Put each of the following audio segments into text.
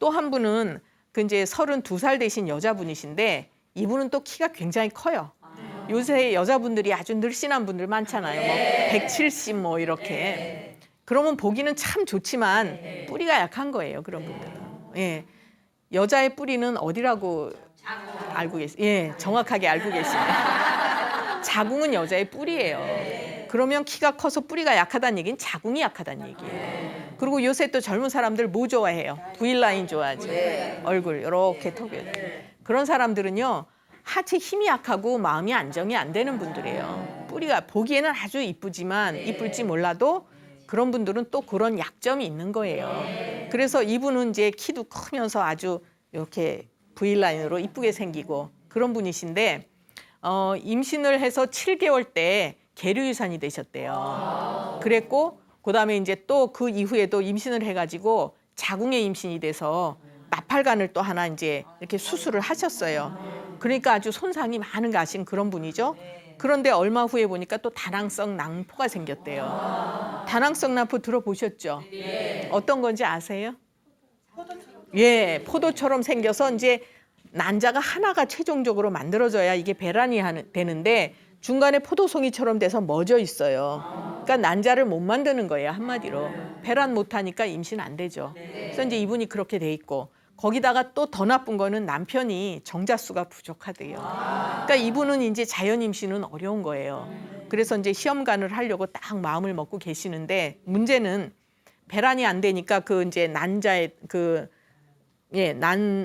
또 한 분은 그 이제 32살 되신 여자분이신데 이분은 또 키가 굉장히 커요. 요새 여자분들이 아주 늘씬한 분들 많잖아요. 뭐 170 뭐 이렇게. 그러면 보기는 참 좋지만 뿌리가 약한 거예요. 그런 분들은. 예. 여자의 뿌리는 어디라고 알고 계세요? 예, 정확하게 알고 계시네요. 자궁은 여자의 뿌리예요. 그러면 키가 커서 뿌리가 약하다는 얘기는 자궁이 약하다는 얘기예요. 그리고 요새 또 젊은 사람들 뭐 좋아해요? V라인 좋아하죠. 얼굴 이렇게 턱에. 그런 사람들은요. 하체 힘이 약하고 마음이 안정이 안 되는 분들이에요. 뿌리가 보기에는 아주 이쁘지만 이쁠지 몰라도 그런 분들은 또 그런 약점이 있는 거예요. 그래서 이분은 이제 키도 크면서 아주 이렇게 V라인으로 이쁘게 생기고 그런 분이신데 임신을 해서 7개월 때 계류유산이 되셨대요. 그랬고 그다음에 이제 또 그 이후에도 임신을 해가지고 자궁에 임신이 돼서 나팔관을 또 하나 이제 이렇게 수술을 하셨어요. 그러니까 아주 손상이 많은 가신 그런 분이죠. 그런데 얼마 후에 보니까 또 다낭성 낭포가 생겼대요. 다낭성 낭포 들어보셨죠? 어떤 건지 아세요? 예, 포도처럼 생겨서 이제 난자가 하나가 최종적으로 만들어져야 이게 배란이 되는데 중간에 포도송이처럼 돼서 멎어 있어요. 그러니까 난자를 못 만드는 거예요, 한마디로. 배란 못하니까 임신 안 되죠. 그래서 이제 이분이 그렇게 돼 있고 거기다가 또 더 나쁜 거는 남편이 정자수가 부족하대요. 그러니까 이분은 이제 자연 임신은 어려운 거예요. 그래서 이제 시험관을 하려고 딱 마음을 먹고 계시는데 문제는 배란이 안 되니까 그 이제 난자의 그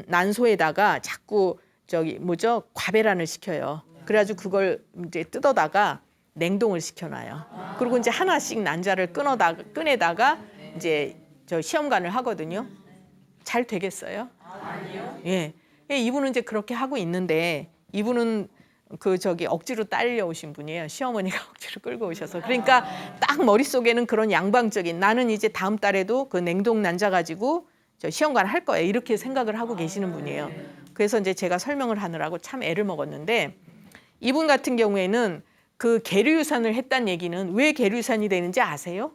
난소에다가 자꾸 저기 뭐죠? 과배란을 시켜요. 그래가지고 그걸 이제 뜯어다가 냉동을 시켜놔요. 그리고 이제 하나씩 난자를 꺼내다가 이제 저 시험관을 하거든요. 잘 되겠어요? 아니요. 예. 이분은 이제 그렇게 하고 있는데 이분은 그 저기 억지로 딸려오신 분이에요. 시어머니가 억지로 끌고 오셔서. 그러니까 딱 머릿속에는 그런 양방적인 나는 이제 다음 달에도 그 냉동 난자 가지고 저 시험관 할 거예요. 이렇게 생각을 하고 계시는 분이에요. 그래서 이제 제가 설명을 하느라고 참 애를 먹었는데 이분 같은 경우에는 그 계류유산을 했다는 얘기는 왜 계류유산이 되는지 아세요?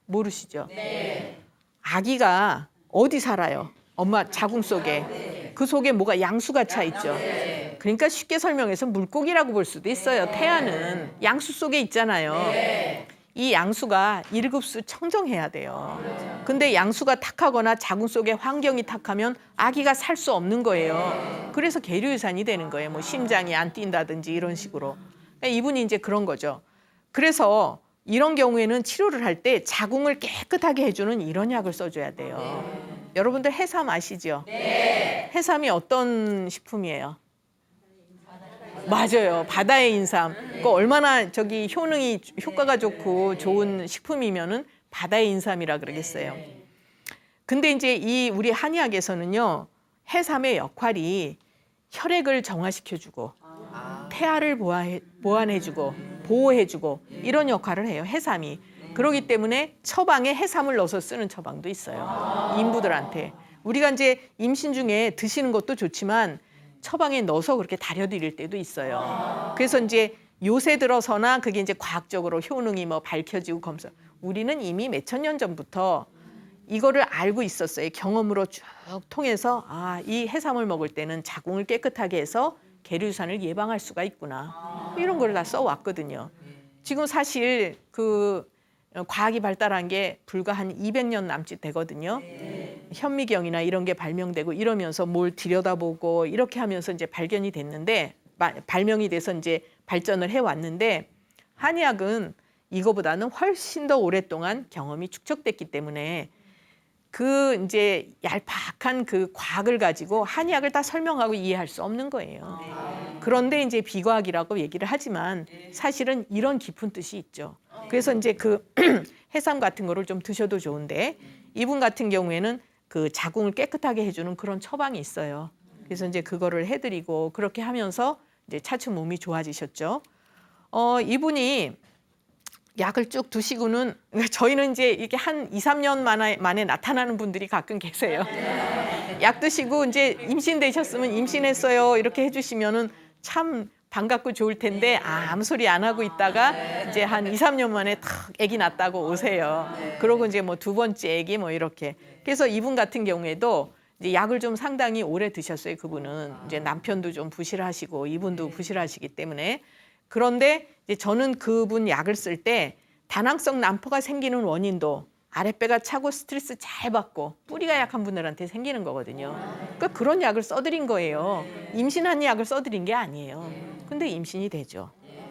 모르시죠? 네. 아기가 어디 살아요? 엄마 자궁 속에. 그 속에 뭐가 양수가 차 있죠. 그러니까 쉽게 설명해서 물고기라고 볼 수도 있어요. 태아는 양수 속에 있잖아요. 이 양수가 1급수 청정해야 돼요. 근데 양수가 탁하거나 자궁 속에 환경이 탁하면 아기가 살 수 없는 거예요. 그래서 계류유산이 되는 거예요. 뭐 심장이 안 뛴다든지 이런 식으로. 이분이 이제 그런 거죠. 그래서 이런 경우에는 치료를 할 때 자궁을 깨끗하게 해주는 이런 약을 써줘야 돼요. 여러분들 해삼 아시죠? 네. 해삼이 어떤 식품이에요? 맞아요. 바다의 인삼. 그 얼마나 저기 효과가 좋고 좋은 식품이면은 바다의 인삼이라 그러겠어요. 근데 이제 이 우리 한의학에서는요. 해삼의 역할이 혈액을 정화시켜주고 태아를 보완해주고 보호해주고 이런 역할을 해요. 해삼이. 그렇기 때문에 처방에 해삼을 넣어서 쓰는 처방도 있어요. 인부들한테. 우리가 이제 임신 중에 드시는 것도 좋지만 처방에 넣어서 그렇게 다려드릴 때도 있어요. 그래서 이제 요새 들어서나 그게 이제 과학적으로 효능이 뭐 밝혀지고 검사. 우리는 이미 몇천 년 전부터 이거를 알고 있었어요. 경험으로 쭉 통해서 이 해삼을 먹을 때는 자궁을 깨끗하게 해서 계류유산을 예방할 수가 있구나. 이런 걸 다 써왔거든요. 지금 사실 그 과학이 발달한 게 불과 한 200년 남짓 되거든요. 현미경이나 이런 게 발명되고 이러면서 뭘 들여다보고 이렇게 하면서 이제 발견이 됐는데 발명이 돼서 이제 발전을 해왔는데 한의학은 이거보다는 훨씬 더 오랫동안 경험이 축적됐기 때문에 그 이제 얄팍한 그 과학을 가지고 한의학을 다 설명하고 이해할 수 없는 거예요. 그런데 이제 비과학이라고 얘기를 하지만 사실은 이런 깊은 뜻이 있죠. 그래서 이제 그 해삼 같은 거를 좀 드셔도 좋은데 이분 같은 경우에는 그 자궁을 깨끗하게 해주는 그런 처방이 있어요. 그래서 이제 그거를 해드리고 그렇게 하면서 이제 차츰 몸이 좋아지셨죠. 이분이 약을 쭉 드시고는 저희는 이제 이게 한 2, 3년 만에 나타나는 분들이 가끔 계세요. 약 드시고 이제 임신되셨으면 임신했어요 이렇게 해주시면은 참 반갑고 좋을 텐데 아무 소리 안 하고 있다가 이제 한 2, 3년 만에 탁 아기 낳았다고 오세요. 그러고 이제 뭐 두 번째 아기 뭐 이렇게. 그래서 이분 같은 경우에도 이제 약을 좀 상당히 오래 드셨어요. 그분은 이제 남편도 좀 부실하시고 이분도 부실하시기 때문에. 그런데 이제 저는 그분 약을 쓸 때 다낭성 난포가 생기는 원인도 아랫배가 차고 스트레스 잘 받고 뿌리가 약한 분들한테 생기는 거거든요. 그러니까 그런 약을 써드린 거예요. 임신한 약을 써드린 게 아니에요. 근데 임신이 되죠.